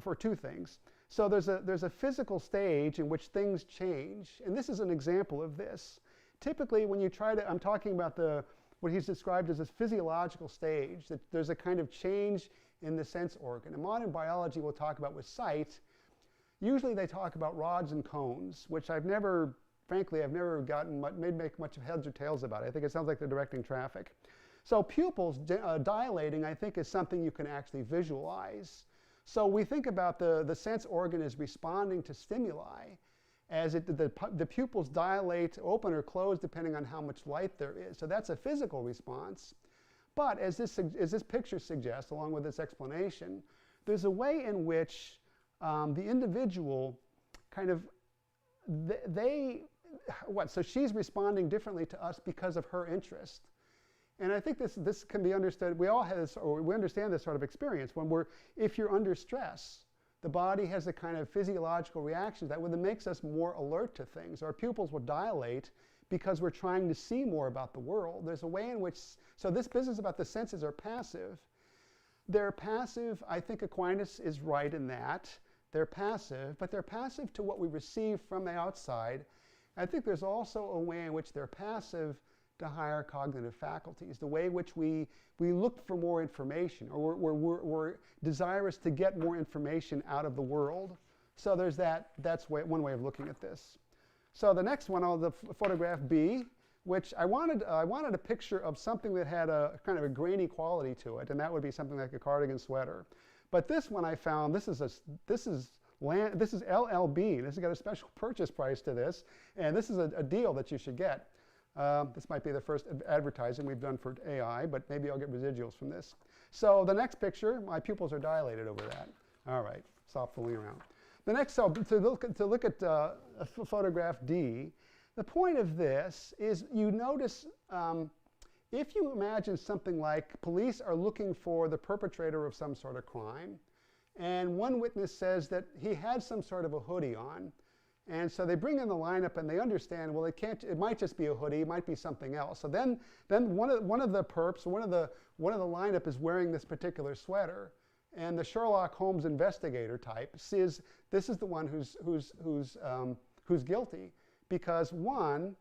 for two things. So there's a physical stage in which things change, and this is an example of this. Typically, when you I'm talking about what he's described as a physiological stage, that there's a kind of change in the sense organ. In modern biology, we'll talk about with sight. Usually they talk about rods and cones, which frankly, I've never make much of heads or tails about. I think it sounds like they're directing traffic. So pupils dilating, I think, is something you can actually visualize. So we think about the sense organ as responding to stimuli as the pupils dilate, open or close, depending on how much light there is. So that's a physical response. But as this picture suggests, along with this explanation, there's a way in which the individual kind of, so she's responding differently to us because of her interest. And I think this can be understood. We all have this, or we understand this sort of experience if you're under stress, the body has a kind of physiological reaction that makes us more alert to things. Our pupils will dilate because we're trying to see more about the world. There's a way in which, so this business about the senses are passive. They're passive. I think Aquinas is right in that. they're passive, but they're passive to what we receive from the outside. I think there's also a way in which they're passive to higher cognitive faculties, the way in which we look for more information, or we're desirous to get more information out of the world. So there's that's one way of looking at this. So the next one, the photograph B, which I wanted a picture of something that had a kind of a grainy quality to it, and that would be something like a cardigan sweater. But this one I found, this is LLB. This has got a special purchase price to this, and this is a deal that you should get. This might be the first advertising we've done for AI, but maybe I'll get residuals from this. So the next picture, my pupils are dilated over that. All right, stop fooling around. The next, so to look at photograph D, the point of this is you notice, if you imagine something like police are looking for the perpetrator of some sort of crime, and one witness says that he had some sort of a hoodie on, and so they bring in the lineup and they understand, well, it might just be a hoodie, it might be something else. So then one of the perps, one of the lineup is wearing this particular sweater, and the Sherlock Holmes investigator type says this is the one who's guilty, because one,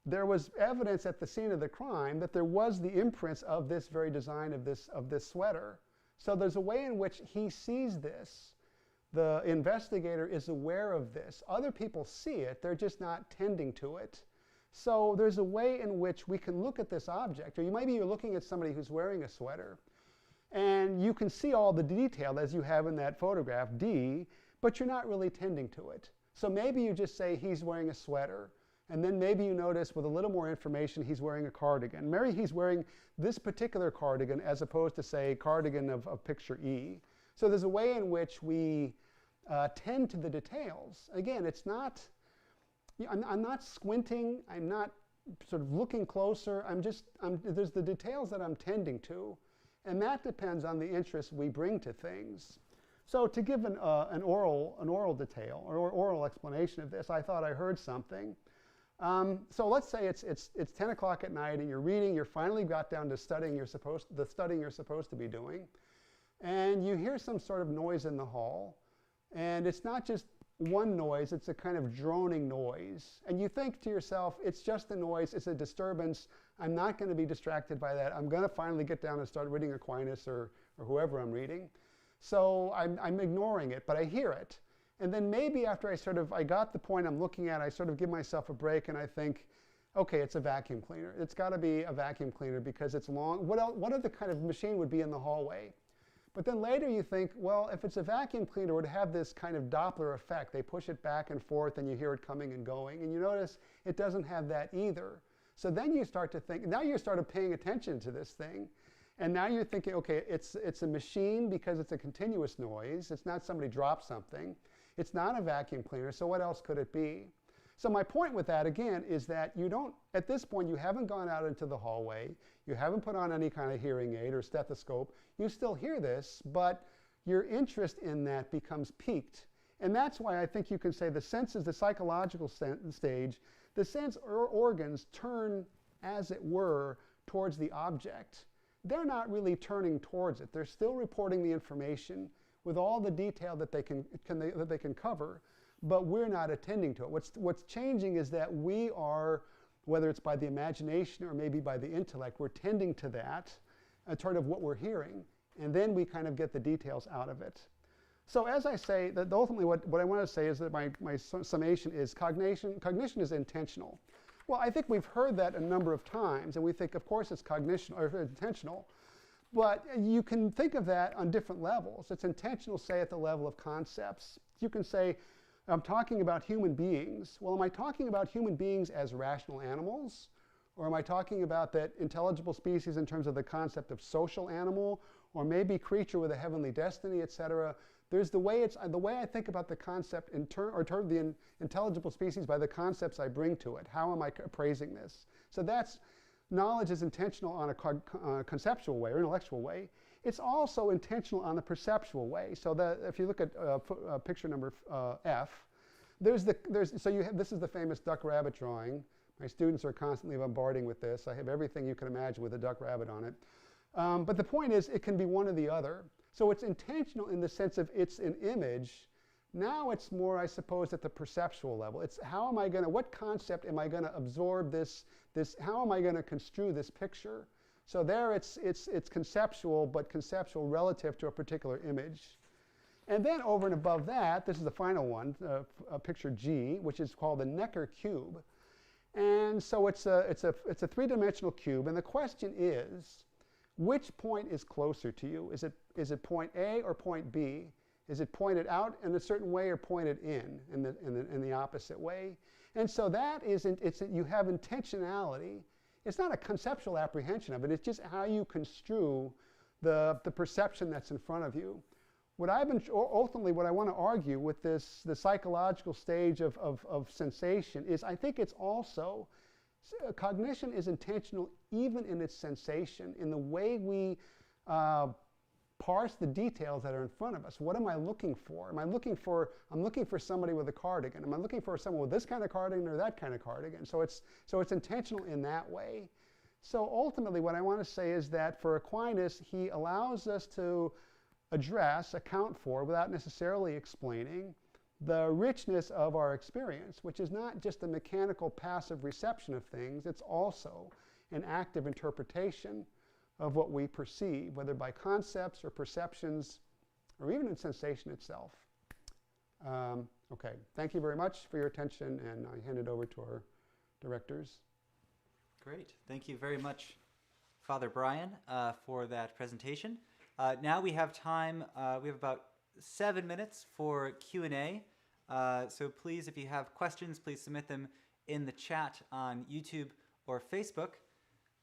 there was evidence at the scene of the crime that there was the imprints of this very design of this sweater. So there's a way in which he sees this. The investigator is aware of this. Other people see it, they're just not tending to it. So there's a way in which we can look at this object, or maybe you're looking at somebody who's wearing a sweater, and you can see all the detail as you have in that photograph D, but you're not really tending to it. So maybe you just say he's wearing a sweater, and then maybe you notice with a little more information he's wearing a cardigan. Maybe he's wearing this particular cardigan as opposed to, say, cardigan of picture E. So there's a way in which we tend to the details. Again, it's not, I'm not squinting, I'm not sort of looking closer, there's the details that I'm tending to, and that depends on the interest we bring to things. So to give an oral detail or oral explanation of this, I thought I heard something. So let's say it's 10 o'clock at night and you're reading, you finally got down to the studying you're supposed to be doing, and you hear some sort of noise in the hall, and it's not just one noise, it's a kind of droning noise, and you think to yourself, it's just a noise, it's a disturbance, I'm not going to be distracted by that, I'm going to finally get down and start reading Aquinas or whoever I'm reading. So I'm ignoring it, but I hear it. And then maybe after I got the point I'm looking at, I sort of give myself a break and I think, okay, it's a vacuum cleaner. It's got to be a vacuum cleaner because it's long. What other kind of machine would be in the hallway? But then later you think, well, if it's a vacuum cleaner, it would have this kind of Doppler effect. They push it back and forth and you hear it coming and going. And you notice it doesn't have that either. So then you start to think, now you started paying attention to this thing. And now you're thinking, okay, it's a machine because it's a continuous noise. It's not somebody dropped something. It's not a vacuum cleaner, so what else could it be? So my point with that, again, is that you don't, at this point, you haven't gone out into the hallway. You haven't put on any kind of hearing aid or stethoscope. You still hear this, but your interest in that becomes piqued. And that's why I think you can say the senses, the psychological stage, the sense organs turn, as it were, towards the object. They're not really turning towards it. They're still reporting the information with all the detail that they can cover, but we're not attending to it. What's changing is that we are, whether it's by the imagination or maybe by the intellect, we're tending to that, sort of what we're hearing, and then we kind of get the details out of it. So as I say, that ultimately what I want to say is that my summation is cognition is intentional. Well, I think we've heard that a number of times, and we think, of course, it's cognition or intentional. But you can think of that on different levels. It's intentional, say, at the level of concepts. You can say, I'm talking about human beings. Well, am I talking about human beings as rational animals? Or am I talking about that intelligible species in terms of the concept of social animal? Or maybe creature with a heavenly destiny, etc.? There's the way I think about the concept the intelligible species by the concepts I bring to it. How am I appraising this? So that's knowledge is intentional on a conceptual way or intellectual way. It's also intentional on the perceptual way. So that if you look at picture number F, this is the famous duck-rabbit drawing. My students are constantly bombarding with this. I have everything you can imagine with a duck-rabbit on it. But the point is, it can be one or the other. So it's intentional in the sense of it's an image, Now it's more, I suppose, at the perceptual level. It's how am I going to, what concept am I going to absorb this, how am I going to construe this picture? So there it's conceptual, but conceptual relative to a particular image. And then over and above that, this is the final one, picture G, which is called the Necker cube. And so it's a three-dimensional cube, and the question is, which point is closer to you? Is it point A or point B? Is it pointed out in a certain way or pointed in the opposite way? And so that you have intentionality. It's not a conceptual apprehension of it. It's just how you construe the perception that's in front of you. Ultimately, what I want to argue with the psychological stage of sensation is I think it's also, cognition is intentional even in its sensation, in the way we parse the details that are in front of us. What am I looking for? I'm looking for somebody with a cardigan. Am I looking for someone with this kind of cardigan or that kind of cardigan? So it's intentional in that way. So ultimately, what I want to say is that for Aquinas, he allows us to account for, without necessarily explaining, the richness of our experience, which is not just a mechanical passive reception of things, it's also an active interpretation of what we perceive, whether by concepts or perceptions, or even in sensation itself. Okay, thank you very much for your attention, and I hand it over to our directors. Great, thank you very much, Father Brian, for that presentation. Now we have time, we have about 7 minutes for Q&A. So please, if you have questions, please submit them in the chat on YouTube or Facebook.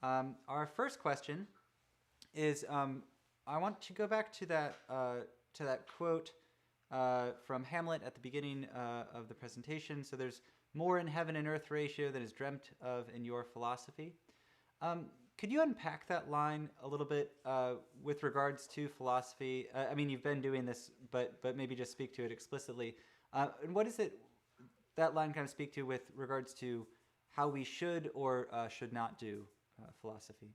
Our first question is, I want to go back to that quote from Hamlet at the beginning of the presentation. So there's more in heaven and earth ratio than is dreamt of in your philosophy. Could you unpack that line a little bit with regards to philosophy? I mean, you've been doing this, but maybe just speak to it explicitly. And what does that line kind of speak to with regards to how we should or should not do philosophy?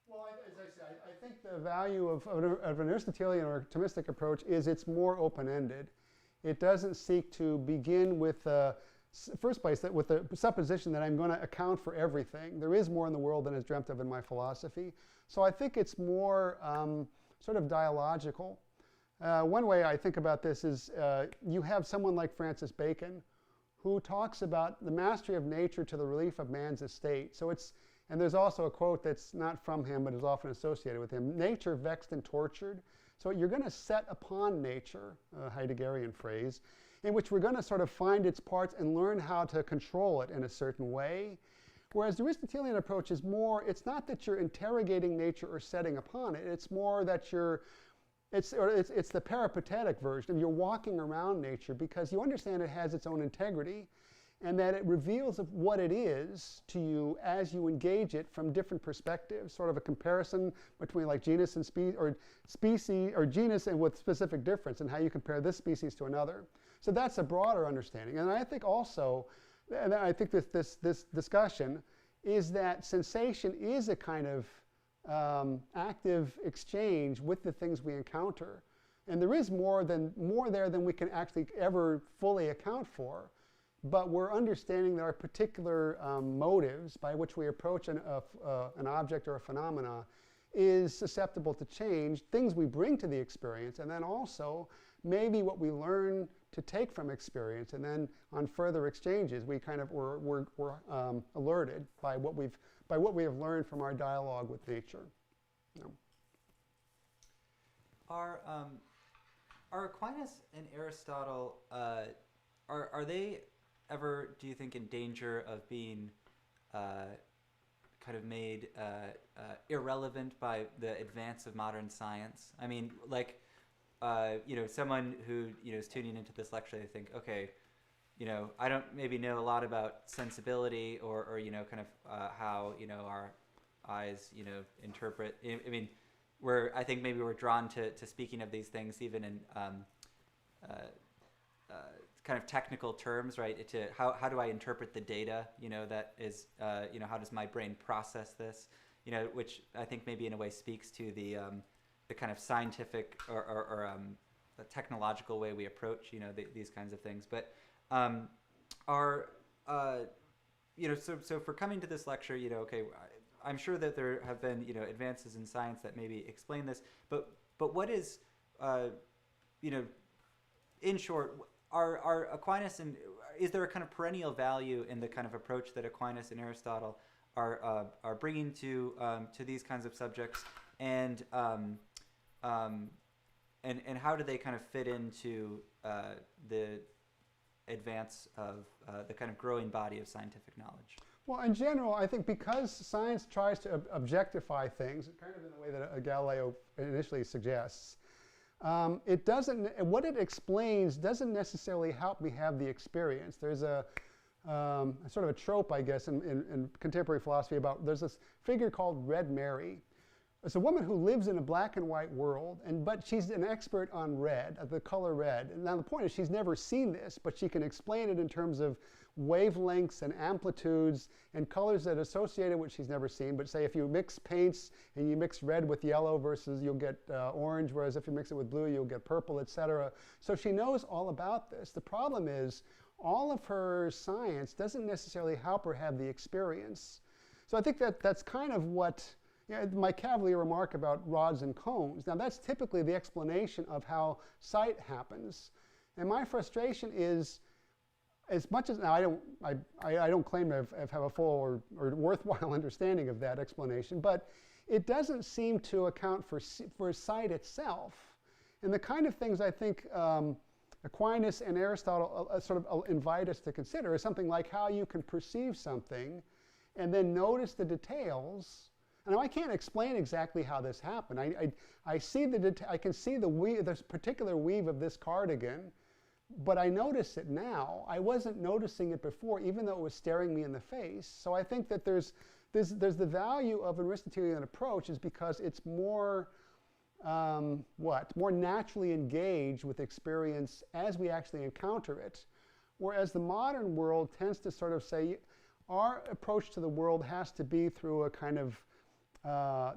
Well, as I say, I think the value of an Aristotelian or Thomistic approach is it's more open-ended. It doesn't seek to begin with first place, with the supposition that I'm going to account for everything. There is more in the world than is dreamt of in my philosophy. So I think it's more sort of dialogical. One way I think about this is you have someone like Francis Bacon who talks about the mastery of nature to the relief of man's estate. So and there's also a quote that's not from him but is often associated with him, nature vexed and tortured. So you're going to set upon nature, a Heideggerian phrase, in which we're going to sort of find its parts and learn how to control it in a certain way. Whereas the Aristotelian approach is more, it's not that you're interrogating nature or setting upon it, it's more that it's the peripatetic version of you're walking around nature because you understand it has its own integrity and that it reveals what it is to you as you engage it from different perspectives, sort of a comparison between like genus and species, or genus and with specific difference, and how you compare this species to another. So that's a broader understanding. And I think also, and I think this discussion is that sensation is a kind of active exchange with the things we encounter. And there is more there than we can actually ever fully account for. But we're understanding there are particular motives by which we approach an object or a phenomena is susceptible to change, things we bring to the experience, and then also maybe what we learn to take from experience, and then on further exchanges, we kind of we're alerted by what we have learned from our dialogue with nature. You know. Are Aquinas and Aristotle are they ever, do you think, in danger of being kind of made irrelevant by the advance of modern science? I mean, like, someone who, is tuning into this lecture, they think, okay, I don't maybe know a lot about sensibility or kind of how, our eyes, interpret. I mean, I think maybe we're drawn to speaking of these things even in kind of technical terms, right? To how do I interpret the data, that is, how does my brain process this, which I think maybe in a way speaks to the kind of scientific or the technological way we approach, these kinds of things. But so for coming to this lecture, okay, I'm sure that there have been, advances in science that maybe explain this, but what is, in short, are Aquinas and is there a kind of perennial value in the kind of approach that Aquinas and Aristotle are bringing to these kinds of subjects, and how do they kind of fit into the advance of the kind of growing body of scientific knowledge? Well, in general, I think because science tries to objectify things, kind of in the way that Galileo initially suggests, it doesn't. What it explains doesn't necessarily help me have the experience. There's a sort of a trope, I guess, in contemporary philosophy about there's this figure called Red Mary. It's a woman who lives in a black and white world, but she's an expert on red, the color red. And now the point is she's never seen this, but she can explain it in terms of wavelengths and amplitudes and colors that are associated with she's never seen. But say if you mix paints and you mix red with yellow versus you'll get orange, whereas if you mix it with blue, you'll get purple, etc. So she knows all about this. The problem is all of her science doesn't necessarily help her have the experience. So I think that's kind of what... my cavalier remark about rods and cones. Now that's typically the explanation of how sight happens. And my frustration is, as much as, now I don't claim to have a full or worthwhile understanding of that explanation, but it doesn't seem to account for sight itself. And the kind of things I think Aquinas and Aristotle sort of invite us to consider is something like how you can perceive something and then notice the details. And I can't explain exactly how this happened. I see I can see the weave, this particular weave of this cardigan, but I notice it now. I wasn't noticing it before, even though it was staring me in the face. So I think that there's the value of an Aristotelian approach is because it's more more naturally engaged with experience as we actually encounter it, whereas the modern world tends to sort of say our approach to the world has to be through a kind of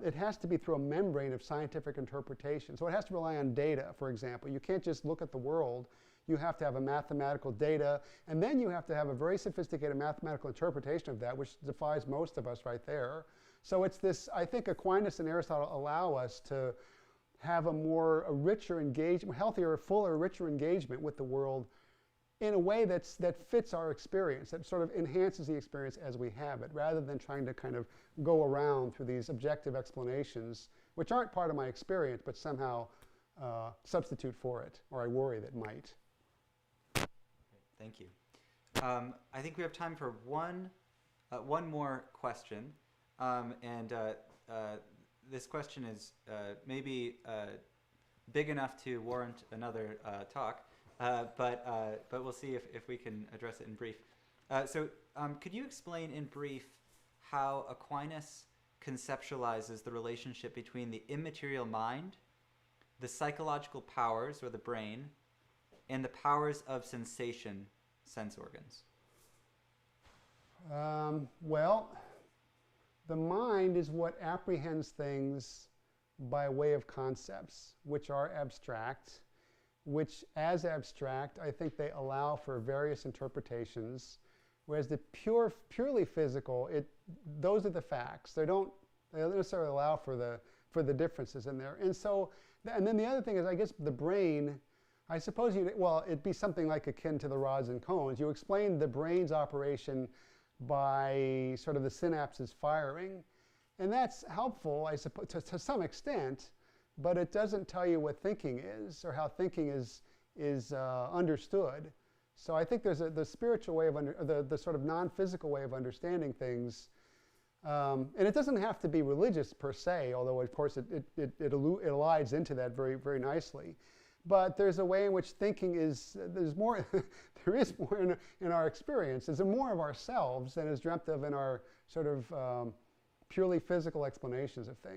it has to be through a membrane of scientific interpretation. So it has to rely on data, for example. You can't just look at the world. You have to have a mathematical data, and then you have to have a very sophisticated mathematical interpretation of that, which defies most of us right there. So it's this, I think Aquinas and Aristotle allow us to have a richer engagement, healthier, fuller, richer engagement with the world in a way that fits our experience, that sort of enhances the experience as we have it, rather than trying to kind of go around through these objective explanations, which aren't part of my experience, but somehow substitute for it, or I worry that might. Okay, thank you. I think we have time for one more question, and this question is maybe big enough to warrant another talk. But we'll see if we can address it in brief. So could you explain in brief how Aquinas conceptualizes the relationship between the immaterial mind, the psychological powers, or the brain, and the powers of sensation, sense organs? Well, the mind is what apprehends things by way of concepts, which are abstract, which as abstract, I think they allow for various interpretations, whereas the purely physical, those are the facts. They don't necessarily allow for the differences in there. And so, and then the other thing is, I guess the brain, I suppose it'd be something like akin to the rods and cones. You explain the brain's operation by sort of the synapses firing, and that's helpful, I suppose, to some extent. But it doesn't tell you what thinking is or how thinking is understood. So I think there's the spiritual way of the sort of non-physical way of understanding things, and it doesn't have to be religious per se, although of course it elides into that very, very nicely. But there's a way in which thinking there's more there is more in our experience. There's more of ourselves than is dreamt of in our sort of purely physical explanations of things.